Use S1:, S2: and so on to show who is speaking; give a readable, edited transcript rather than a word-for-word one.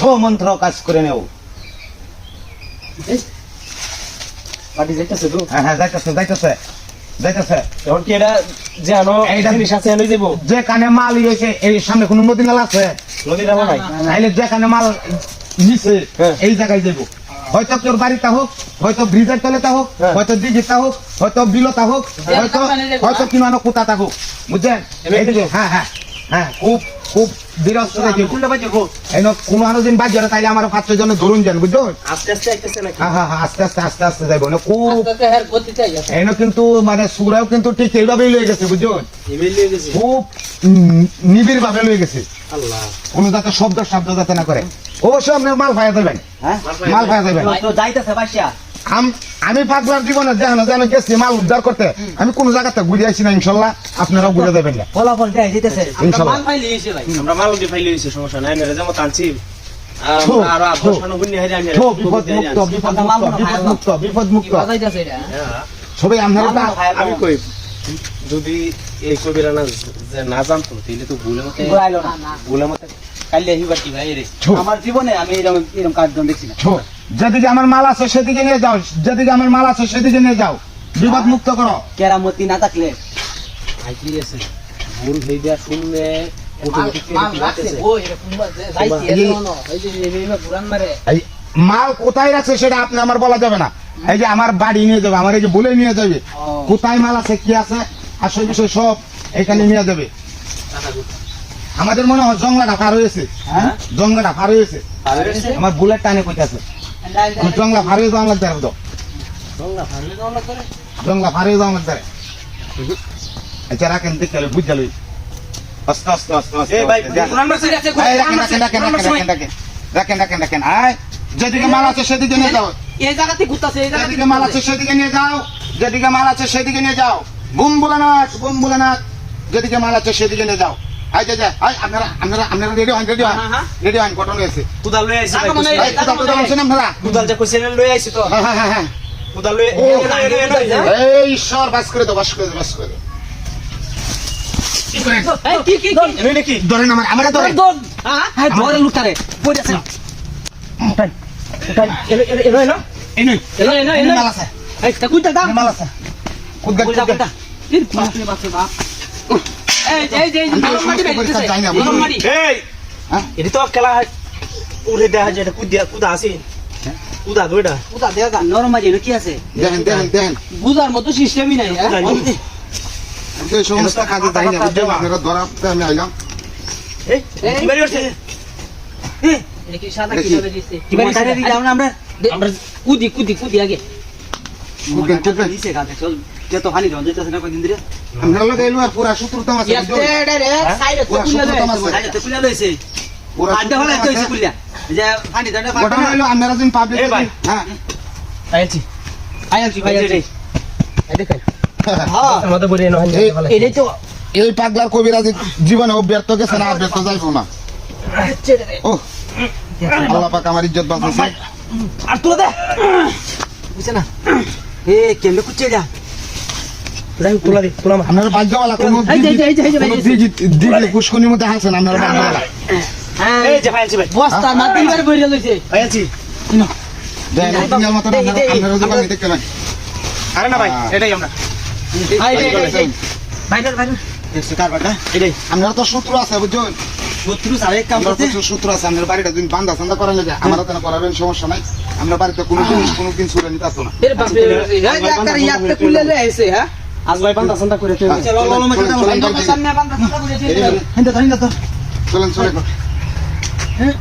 S1: ছো মন্ত্র কাজ করে নেও।
S2: পার্টি যাইতেছে তো।
S1: হ্যাঁ হ্যাঁ যাইতেছে যাইতেছে যাইতেছে।
S2: এখন কি এটা যে আনো
S1: এইটা
S2: জিনিস আছে এনে দেবো।
S1: যে কানে মাল হয়েছে এর সামনে কোনো নদী নালা আছে?
S2: নদী নামা নাই।
S1: তাইলে যেখানে মাল নিছে এই জায়গায় যাবো। হয়তো তোর বাড়িতে হোক, হয়তো ব্রিজের তলেতে হোক, হয়তো দিঘিতে হোক, হয়তো বিলতা হোক, হয়তো হয়তো কিমানো কোথাটা হোক, বুঝছেন? এইদিকে হ্যাঁ হ্যাঁ হ্যাঁ খুব খুব বিরস্ত দেখি এই কোনো আরো দিন বাজারে তাইলে আমার 5-6 জন ধরুন যান, বুঝছো?
S2: আস্তে আস্তে আইতেছে নাকি?
S1: হ্যাঁ হ্যাঁ হ্যাঁ আস্তে আস্তে আস্তে আস্তে যাইব না খুব এই কিন্তু মানে সুরাও কিন্তু ঠিক এইভাবেই লয়ে গেছে, বুঝছো?
S2: ইমেল দিয়ে গেছে।
S1: খুব নিবিড় ভাবে লয়ে গেছে,
S2: আল্লাহ।
S1: কোনো যাতে শব্দ যাতে না করে। অবশ্যই আপনার মাল পাওয়া যাবেন,
S2: হ্যাঁ
S1: মাল পাওয়া যাবেন।
S2: তো যাইতেছে বাসা।
S1: আমি পাগলার জীবনে যেন গেছি মাল উদ্ধার করতে, আমি কোন জায়গাতে ঘুরে আসি না, ইনশাল্লাহ আপনারাও ঘুরে দেবেন না
S2: ফলাফল দেয় দিতেছে।
S1: ইনশাল্লাহ।
S2: মাল পাইলে এসে ভাই। আমরা মাল দিয়ে পাইলে এসে সমস্যা নাই। মেরে যেমন টানছি।
S1: ছোপ,
S2: আর
S1: ছোপ।
S2: আবহাওয়া গুণে হারি আমি।
S1: ছোপ, বিপদ মুক্ত, বিপদ মুক্ত, বিপদ মুক্ত। সবাই আপনারা
S2: আমি কই যদি এই কবিরা না জানতো তাহলে তো ভুলে মতে কাইলে হিবা কি ভাই রে। আমার জীবনে আমি এরকম কার্যক্রম দেখছি না।
S1: ছোপ। যেদিকে আমার মাল আছে সেদিকে নিয়ে যাও, যেদিকে আমার মাল আছে সেদিকে নিয়ে যাও, বিপদ মুক্ত করো।
S2: কেরামতি না থাকলে ভাই কি আছে ভুল হয়ে যা শুনলে
S1: এই মাল কোথায় আছে সেটা আপনি আমার বলা যাবে না। এই যে আমার বাড়ি নিয়ে যাবে, আমার এই যে বলে নিয়ে যাবে, কোথায় মাল আছে কি আছে আসল বিষয় সব এখানে নিয়ে যাবে। আমাদের মনে হয় জংলাটা পার হয়েছে, জংলাটা পার হয়েছে, আমার বুলেট টানে কইতাছে জংলা পার হয়ে যাওয়া লাগবে, জংলা পার হয়ে যাওয়া লাগবে। আচ্ছা রাখেন দেখতে বুঝাল আস্তে আস্তে আস্তে আস্তে রাখেন রাখেন রাখেন। আয় যেদিকে মাল আছে সেদিকে নিয়ে যাও,
S2: এই জায়গাতে ঘুরতাছে, এই
S1: যেদিকে মাল আছে সেদিকে নিয়ে যাও, যেদিকে মাল আছে সেদিকে নিয়ে যাও। বুম বুলানাথ যেদিকে মাল আছে সেদিকে নিয়ে যাও। আয় যা যা আয় আপনারা রেডি হন কটন হয়েছে।
S2: কুদাল লই আইছি ভাই।
S1: কোথাল আছেন আপনারা?
S2: কুদাল যা কইছেন লই আইছি তো।
S1: হ্যাঁ হ্যাঁ হ্যাঁ
S2: কুদাল লই
S1: এই ঈশ্বর বাস করে দাও, বাস করে দাও, বাস করে দাও।
S2: কি
S1: ধরেন আমরা ধরেন
S2: হ্যাঁ ধরে লুটারে পড়েছে উঠাই এলো
S1: এই নই মাল আছে,
S2: এই তা কুইটা দাও
S1: মাল আছে কুদগা কুদগা
S2: এর বাপরে বাপরে বাপ এই নরম মাটি বেরিয়েছে নরম মাটি এই
S1: হ্যাঁ
S2: এটা তো খেলা উড়ে দেখা যায় কুদা আছে কুদা দুইটা কুদা দেখা যায় নরম মাটি কি আছে
S1: দেখেন
S2: বুঝার মতো সিস্টেমই নাই
S1: এই সমস্ত কাজে যাই না, বুঝছো? আপনারা ধরাতে আমি আইলাম।
S2: এই কি বাড়ি উঠছে এটা কি সাদা কি ভাবে দিছে কি বাড়ি সাদা দি যাও না আমরা কুদি আগে নিচে গাতে চল যে তো হানি দাও যেতে না কই দিন ধরে
S1: আপনারা লোক এলো আর পুরা সূত্রতা আছে, বুঝছো?
S2: সাইডে তো খুলে লইছে
S1: পুরা
S2: আড্ডা হলে তো এসে খুলিয়া যে হানি দাও
S1: ঘটনা হলো আপনারা যেন পাবলিক হ্যাঁ
S2: আইছি ভাই এই দেখেন হ্যাঁ আমাদের বলি না এই তো
S1: এই পাগলার কবিরাজ জীবনে ব্যর্থ গেছে না, আর ব্যর্থ যাইবো না। ও আল্লাহ পাক আমার ইজ্জত বাঁচাইছে।
S2: আর তুলে দে বুঝছ না এ কেমনে কুচে যা তুলা দি তুলা
S1: আপনারা ভাগ্যওয়ালা কোন দিদি পুষ্কনির মধ্যে আছেন, আপনারা ভাগ্যওয়ালা।
S2: এই যে ভাই বস্তা মাটি বার বইরা লইছে ভাইছি
S1: দেন দুনিয়ার মত আপনারা জীবন দেখতে পারেন।
S2: আরে না ভাই এটাই আমরা ভাই
S1: দেখছো কার বাটা এটাই আপনারা তো সূত্র আছে, বুঝছো?
S2: শত্রু সারে কাম
S1: আমরা
S2: করতে
S1: তো সূত্র আছে, আপনার বাড়িটা দিন বান্দা চান্দা করেন লাগে আমরা তো করাবেন, সমস্যা নাই। আমরা বাড়িতে কোনো জিনিস কোনোদিন ছুড়ে নিতে আসো না।
S2: এর বাপরে এই একটা ইয়াতে খুলে লই আইছে হ্যাঁ আজ ভাই বান্দা সন্তা করে চলো চলো মে সামনে বান্দা সন্তা করে হেন্দা ধরিনা তো
S1: চলেন চলেন।
S2: হ্যাঁ